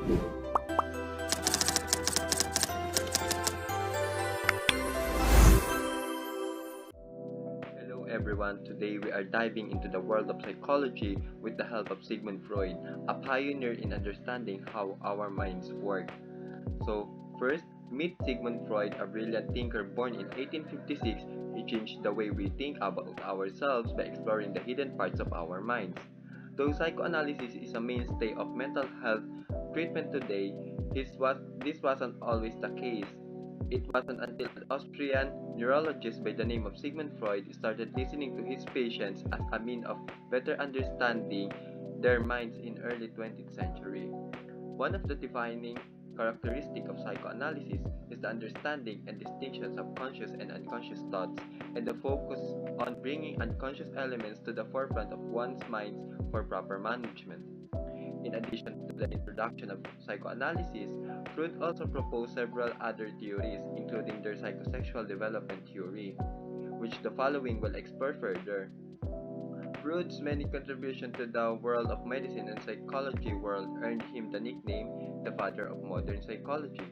Hello everyone, today we are diving into the world of psychology with the help of Sigmund Freud, a pioneer in understanding how our minds work. So, first, meet Sigmund Freud, a brilliant thinker born in 1856. He changed the way we think about ourselves by exploring the hidden parts of our minds. Though psychoanalysis is a mainstay of mental health treatment today, this wasn't always the case. It wasn't until an Austrian neurologist by the name of Sigmund Freud started listening to his patients as a means of better understanding their minds in early 20th century. One of the defining characteristics of psychoanalysis is the understanding and distinctions of conscious and unconscious thoughts, and the focus on bringing unconscious elements to the forefront of one's minds for proper management. In addition to the introduction of psychoanalysis, Freud also proposed several other theories, including their psychosexual development theory, which the following will explore further. Freud's many contributions to the world of medicine and psychology world earned him the nickname the father of modern psychology.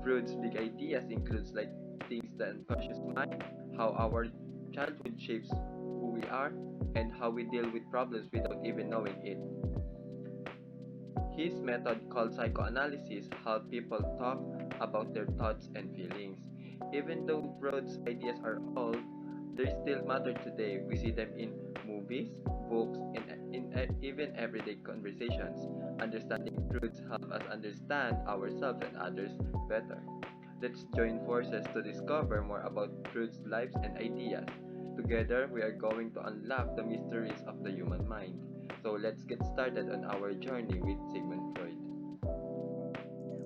Freud's big ideas includes like things the unconscious mind, how our childhood shapes who we are, and how we deal with problems without even knowing it. His method, called psychoanalysis, helps people talk about their thoughts and feelings. Even though Freud's ideas are old, they still matter today. We see them in movies, books, and even everyday conversations. Understanding Freud's help us understand ourselves and others better. Let's join forces to discover more about Freud's lives and ideas. Together, we are going to unlock the mysteries of the human mind. So let's get started on our journey with Sigmund Freud.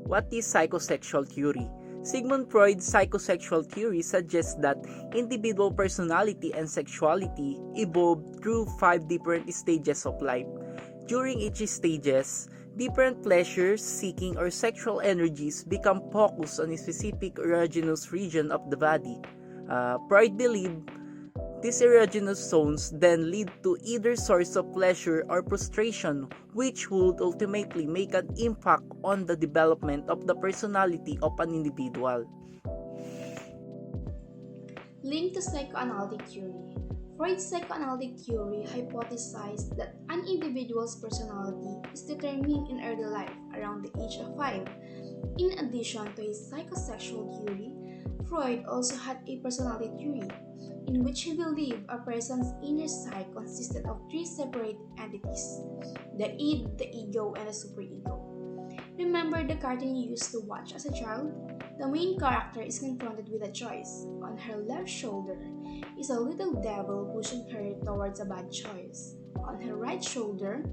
What is psychosexual theory? Sigmund Freud's psychosexual theory suggests that individual personality and sexuality evolve through 5 different stages of life. During each stages, different pleasures, seeking, or sexual energies become focused on a specific erogenous region of the body. Freud believed these erogenous zones then lead to either source of pleasure or frustration, which would ultimately make an impact on the development of the personality of an individual. Linked to psychoanalytic theory. Freud's psychoanalytic theory hypothesized that an individual's personality is determined in early life around the age of 5. In addition to his psychosexual theory, Freud also had a personality theory in which he believed a person's inner psyche consisted of 3 separate entities: the id, the ego, and the superego. Remember the cartoon you used to watch as a child? The main character is confronted with a choice. On her left shoulder is a little devil pushing her towards a bad choice. On her right shoulder,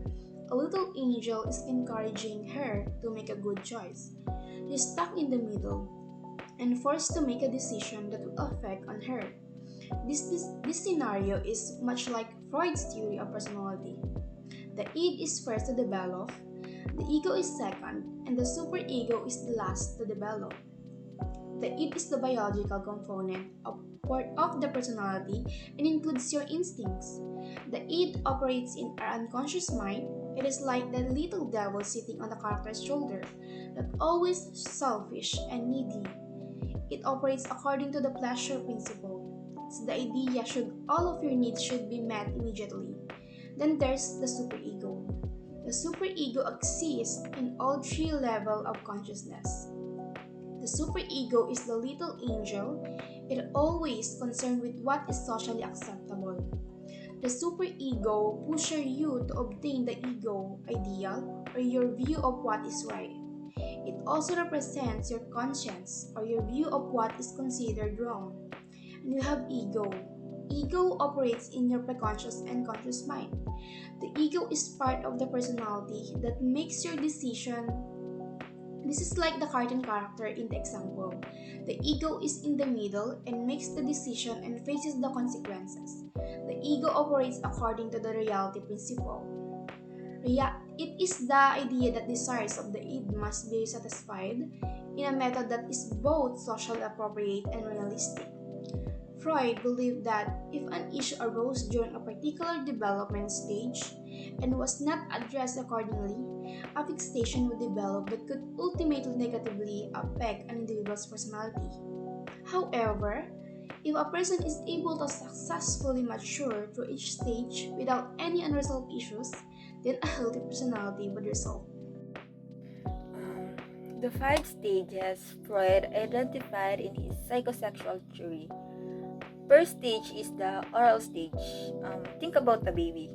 a little angel is encouraging her to make a good choice. She's stuck in the middle and forced to make a decision that will affect on her. This scenario is much like Freud's theory of personality. The id is first to develop, the ego is second, and the superego is the last to develop. The id is the biological component of the personality and includes your instincts. The id operates in our unconscious mind. It is like the little devil sitting on the character's shoulder, that always selfish and needy. It operates according to the pleasure principle. It's the idea all of your needs should be met immediately. Then there's the superego. The superego exists in all 3 levels of consciousness. The superego is the little angel. It always concerned with what is socially acceptable. The superego pushes you to obtain the ego ideal or your view of what is right. It also represents your conscience or your view of what is considered wrong. And you have ego. Ego operates in your preconscious and conscious mind. The ego is part of the personality that makes your decision. This is like the cartoon character in the example. The ego is in the middle and makes the decision and faces the consequences. The ego operates according to the reality principle. It is the idea that desires of the id must be satisfied in a method that is both socially appropriate and realistic. Freud believed that if an issue arose during a particular development stage and was not addressed accordingly, a fixation would develop that could ultimately negatively affect an individual's personality. However, if a person is able to successfully mature through each stage without any unresolved issues, then a healthy personality would result. The five stages Freud identified in his psychosexual theory. First stage is the oral stage. Think about a baby.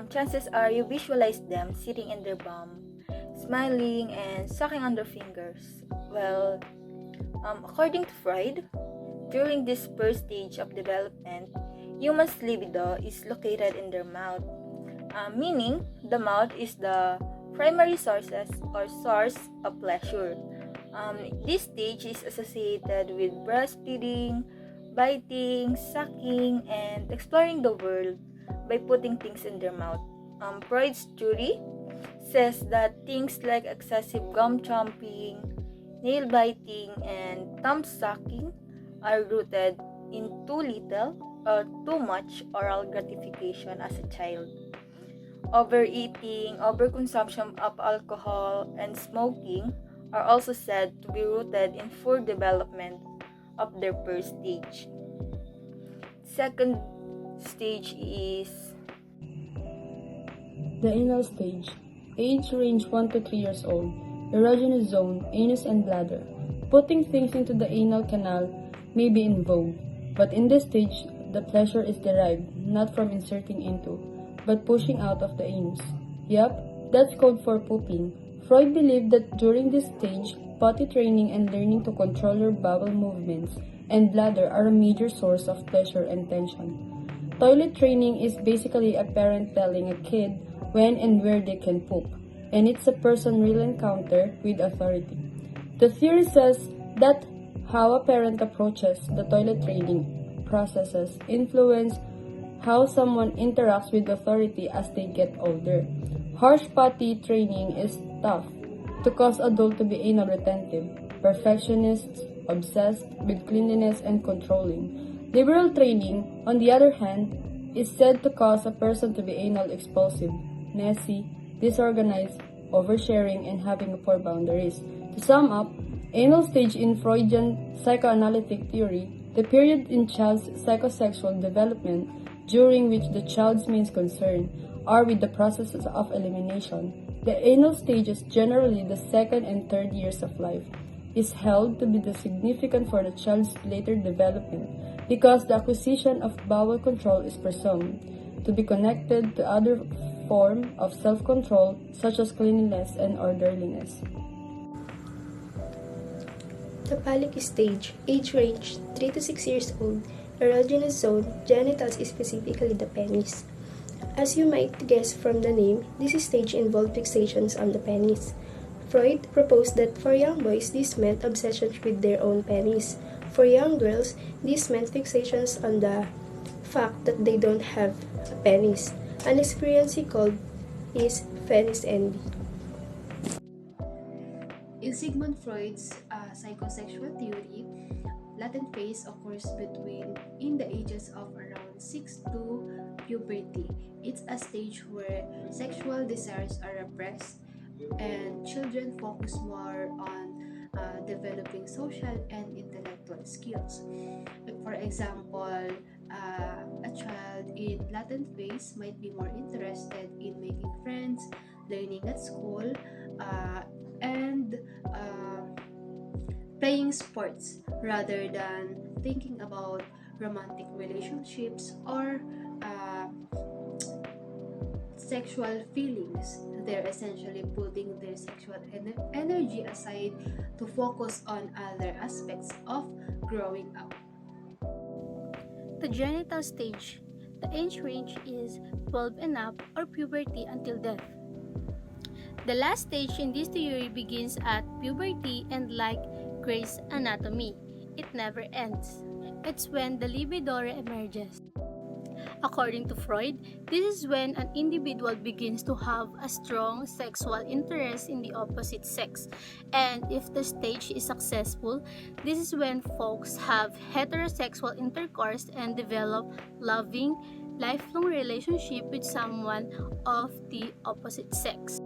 Chances are you visualize them sitting in their bum, smiling and sucking on their fingers. Well, according to Freud, during this first stage of development, human's libido is located in their mouth, meaning the mouth is the primary source of pleasure. This stage is associated with breastfeeding, biting, sucking, and exploring the world by putting things in their mouth. Freud's theory says that things like excessive gum chomping, nail biting, and thumb sucking are rooted in too little or too much oral gratification as a child. Overeating, overconsumption of alcohol, and smoking are also said to be rooted in poor development of their first stage. Second stage is the anal stage. Age range 1 to 3 years old. Erogenous zone, anus and bladder. Putting things into the anal canal may be in vogue, but in this stage, the pleasure is derived not from inserting into, but pushing out of the anus. Yup, that's code for pooping. Freud believed that during this stage, potty training and learning to control your bowel movements and bladder are a major source of pleasure and tension. Toilet training is basically a parent telling a kid when and where they can poop, and it's a person real encounter with authority. The theory says that how a parent approaches the toilet training processes influence how someone interacts with authority as they get older. Harsh potty training is tough to cause adults to be anal retentive, perfectionists, obsessed with cleanliness and controlling. Liberal training, on the other hand, is said to cause a person to be anal expulsive, messy, disorganized, oversharing, and having poor boundaries. To sum up, anal stage in Freudian psychoanalytic theory, the period in child's psychosexual development during which the child's main concern are with the processes of elimination. The anal stage is generally the second and third years of life, is held to be the significant for the child's later development because the acquisition of bowel control is presumed to be connected to other form of self-control such as cleanliness and orderliness. The phallic stage, age range 3 to 6 years old, erogenous zone, genitals specifically the penis. As you might guess from the name, this stage involved fixations on the penis. Freud proposed that for young boys, this meant obsessions with their own penis. For young girls, this meant fixations on the fact that they don't have a penis. An experience he called is penis envy. In Sigmund Freud's psychosexual theory, latent phase occurs in the ages of around 6 to puberty. It's a stage where sexual desires are repressed and children focus more on developing social and intellectual skills. For example, a child in latent phase might be more interested in making friends, learning at school, and playing sports rather than thinking about romantic relationships or sexual feelings. They're essentially putting their sexual energy aside to focus on other aspects of growing up. The genital stage. The age range is 12 and up or puberty until death. The last stage in this theory begins at puberty and like Grey's Anatomy, it never ends. It's when the libido emerges. According to Freud, this is when an individual begins to have a strong sexual interest in the opposite sex. And if the stage is successful, this is when folks have heterosexual intercourse and develop loving, lifelong relationship with someone of the opposite sex.